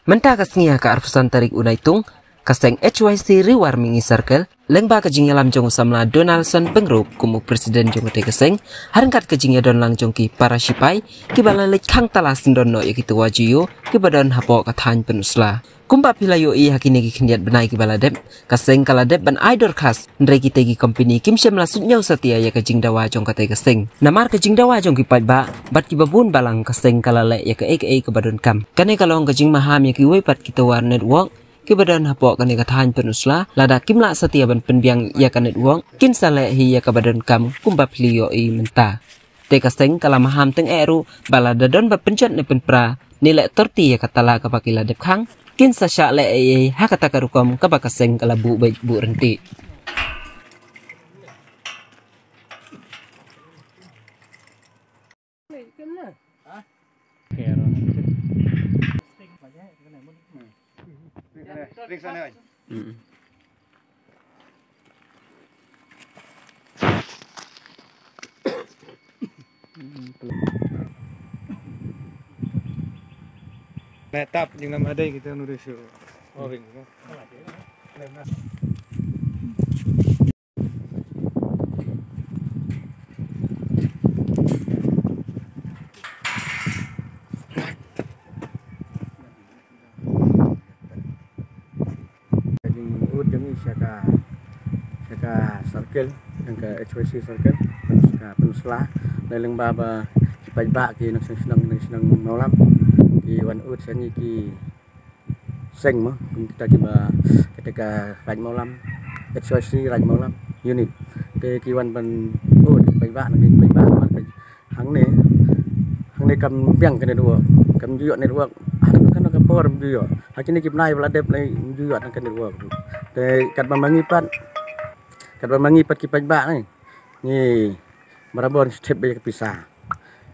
Mentah kasnya ke arfusan tarik unaitung, kaseng HYC rewar mingi circle, lengba kejingnya lam jong samla Donaldson pengrup kumu presiden jong te kaseng, harangkat kejingnya don lang jongki para sipai, kibala lek kang talas dono yakitu wajiyo, kibadon hapok kathan penusla. Kumpa pilayo i hakini kikindiat benai kibala dep, kaseng kala dep ban idor khas, ndre kitegi company kim syam lasut nyau setia ya kejing dawa jong kate kaseng. Namar kejing dawa jong kipat ba, bat kibabun balang kaseng kala lek ya ke kebadon kam. Kane kalong kejing maham ya kiwe pat kita war network, kebadan hapok kane kathan penusla lada kimla setia ban penbiang ya ka network kin sale hi ya kebadan kam kumba plio i menta te kaseng kala maham teng eru balada don ba pencet ne penpra nilai torti ya katala ka pakila dep khang kin sa sya le e hakata karukom ka bakaseng kala bu renti Tap yang nama ada kita nulis oring. Saka circle yang ke HYC circle penusla leleng baba kipajba ki nak senang malam ki wan ut sanyi ki seng mo kita kiba ketika raj malam HYC raj malam unit ke ki wan ban ut kipajba hang ne kam piang ke network kam juyot network kan ka por juyot hakini kipnai bala dep lai juyot kan network te kat mangipat kipajba ni marabon step ya kepisah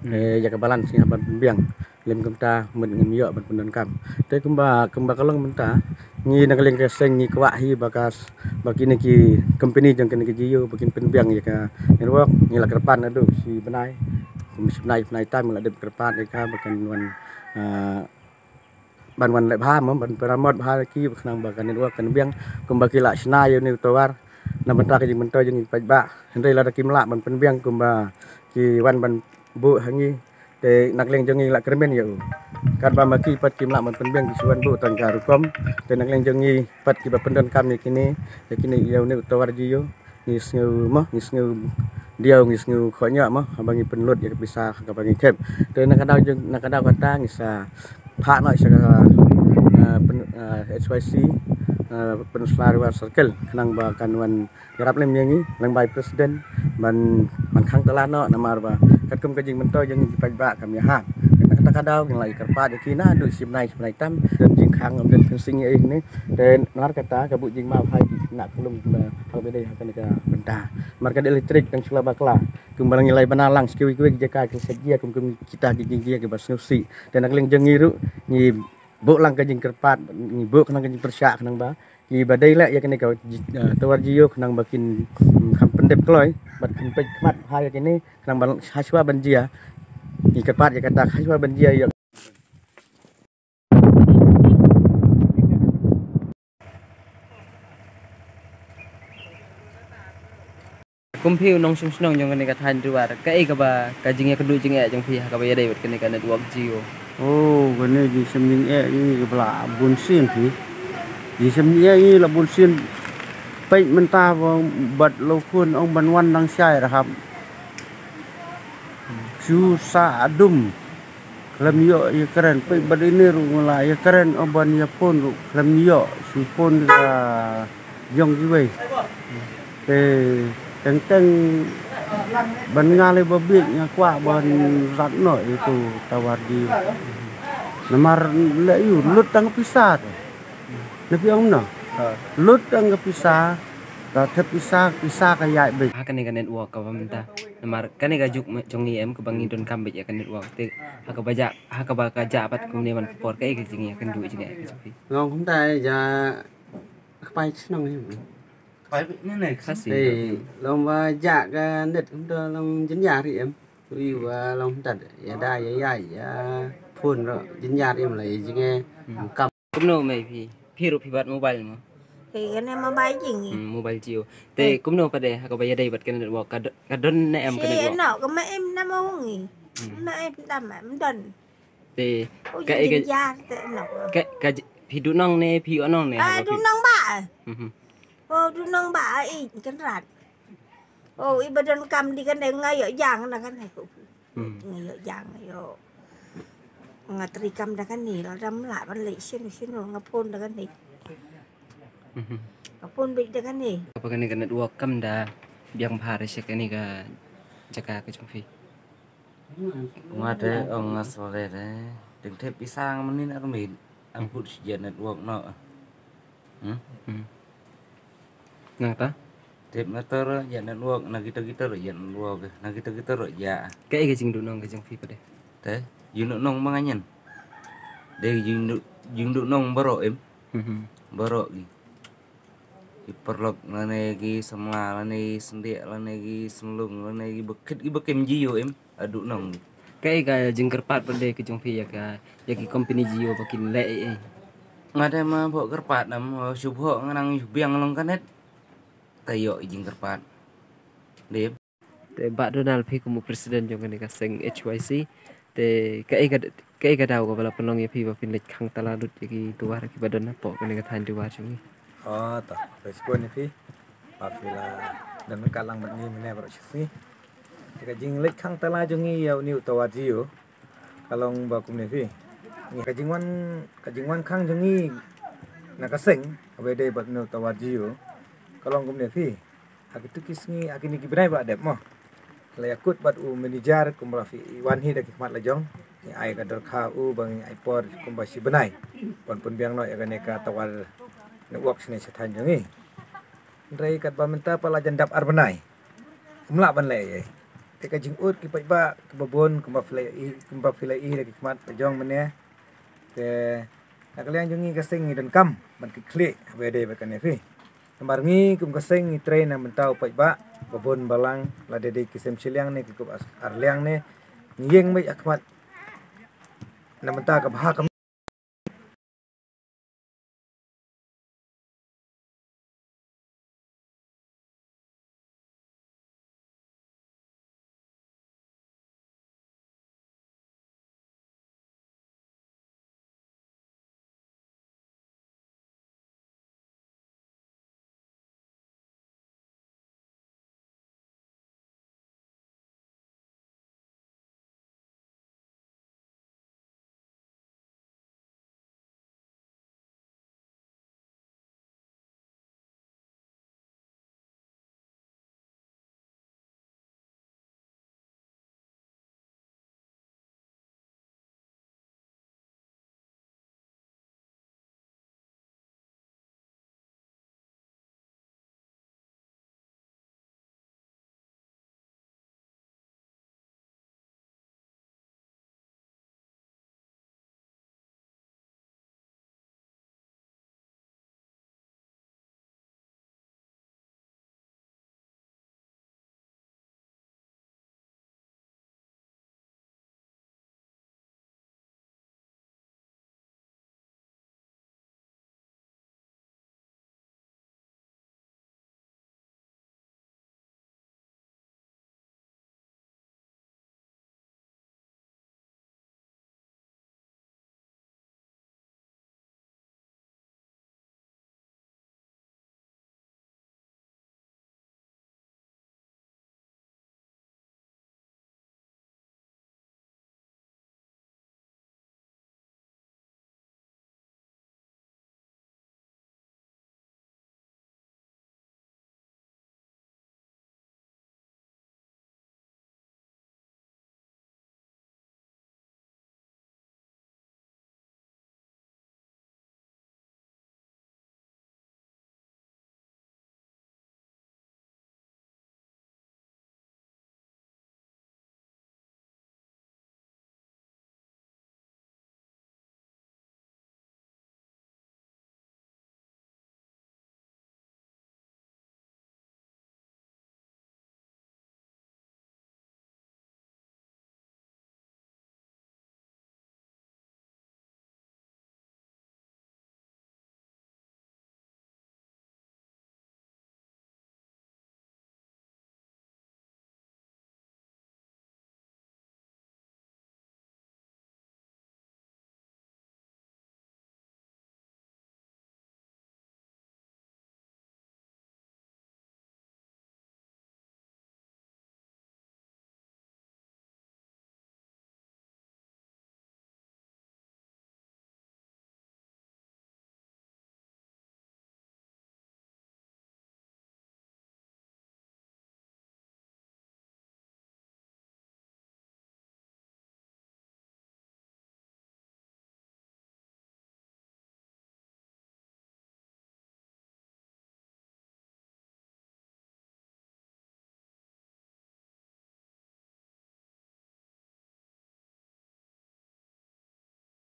ya kebalan sing ban biang lem kumta men ngem yo ban punan kam te kumba kalong menta ni nagaleng keseng ni kwa hi bakas bakini ki company jang kene ki jiyo bakin penbiang ya ka network ni la kerpan adu si benai benai tam la de kerpan ka bakan wan ban le bha mo ban pramot bha ki baknang bakan network kan biang kumba kila sna yo ni tawar na benta ki mento jeng pajba hendai la kimla ban penbiang kumba ki wan ban bu hangi te nakleng jengi la kermen ya kan ba maki pat kimla ban penbiang ki suan bu tan karukom te nakleng jengi pat ki ba pendon kam ni kini ya ni tawar jiyo ni sngu dia ngisngu khonya mo abangi penlut ya bisa ka bangi kep te nakadau kata ngisa pha no sa HYC penusla luar circle kenang ba kanwan garap lem yangi lang bai presiden man khang talano namar ba katum kajing mento jeng pajba kam ya ha kata yang lai kerpa de kina du simnai tam dan jing khang am den sing ni dan nar kata kabu jing ma hai nak kelum hal bede hakan ka benta marka elektrik kang sula bakla kumbalang nilai banalang skiwi jeka ke sedia kum kita jing ke basnusi dan nak leng jengiru ni bo lang kajing kerpat ni bo kenang kajing persyak kenang ba ki badai la ya kene ka tawar jiyo kenang bakin kham pendep kloy bat pej kmat hai kene kenang ban haswa banjia ni kerpat ya kata haswa banjia ya kumpiu nong sung jong kene kathan luar ka ka ba kajingnya kedu jing jong pi ka ba ya dai kene ka network jiyo oh gane di seming ni bla bunsin pi di seming ni la bunsin pai menta bat lo kun ong ban wan nang sai rahap su sa adum lam yo ya keren pai bat ini ru ngala ya keren oban ya pon ru lam yo si pon ka jong jiwe teng ban ngale babik nya kwa ban rat no itu tawar di namar le yu lut tang pisah nabi om no lut tang pisah ta pisah kayak be akan ni network ka menta namar kane ga juk jongi em ke bangi don kambet ya kan network te haka ba ka ja pat kumne man por ka jing ya kan du jing ya ngong không tai ja khai nong ni phải này khasi long ba ja ka net không ta long chính nhà thì em ri wa long tad ya da ya phun rồi chính nhà em lại jing e kumno mai phi ro phi bat mobile mo Thì cái này mà bay gì nhỉ? mobile Jio te kumno pa de ka baya dai bat kan network kadon na em kan Thì network nó có mấy em năm không nghỉ. Nó em làm mà em đần. te Ôi ka cái e da thì nó. ka phi du nong ne phi onong ne À đu nông bả. Mhm. Ô đu nông bả ý cái rạt. Ô ý bà đơn cầm đi cái này ngay ở giang là cái này cũng ngay ở giang này ô. Nga tri cầm là cái này nó rắm lại ban lệ xin rồi ngapon là cái này. Ngapon bị là cái này. apa kan kan network kam da biang phare se kan ga jaka ka jongfi Ngade ong ngasole de đừng thép pisang manin armin ang put je network no nang ta thép motor je network na kita ro je network na kita ro ya ka e ga jing du nong ga jongfi pa de te yun nong manganyen de yun nong baro em baro gi perlok lane gi semla lane sendiak lane gi semlung lane gi bekem jiyo em adu nong kai ga jingker pat pade ke jongfi ya ki company Jio bakin le ngade ma bo kerpat nam subho nganang biang long kanet tayo jing kerpat dem te ba Donald phi como presiden jong ne ka seng HYC te kai ga daw ko bala penong phi ba pin lek khang tala dut ki tuwar ki badan po ko ne ka than tuwar jong Oh, toh. Respon ni fi. Apabila dan kalang mat ni mene bro sih. Jika jing lek khang tala jongi yau niu tawajiyo. Kalong ba kum ni fi. Ni kajingwan khang jongi nakaseng abede bat niu tawajiyo. Kalong kum ni fi. Akitu kisngi akini kibrai ba dep mo. Layakut bat u manager kumbra fi wan hi dak khmat lajong. Ni ai kadar kha u bang ai por kumbra si benai. Pon biang no ya ka tawal network sini setan jongi. Ndrai kat ba menta pala jandap arbenai. Kumla ban le ye. Te ka jing ut ki pai ba ke babon kumba filai lagi khmat jong mene. Te nakaliang jongi ka sing dan kam ban ki klik wede ba kan fi. Nambar ngi kum ka sing train na menta pai ba babon balang la de kisem chiliang ne ki arliang ne ngiyeng mai akhmat na menta ka bha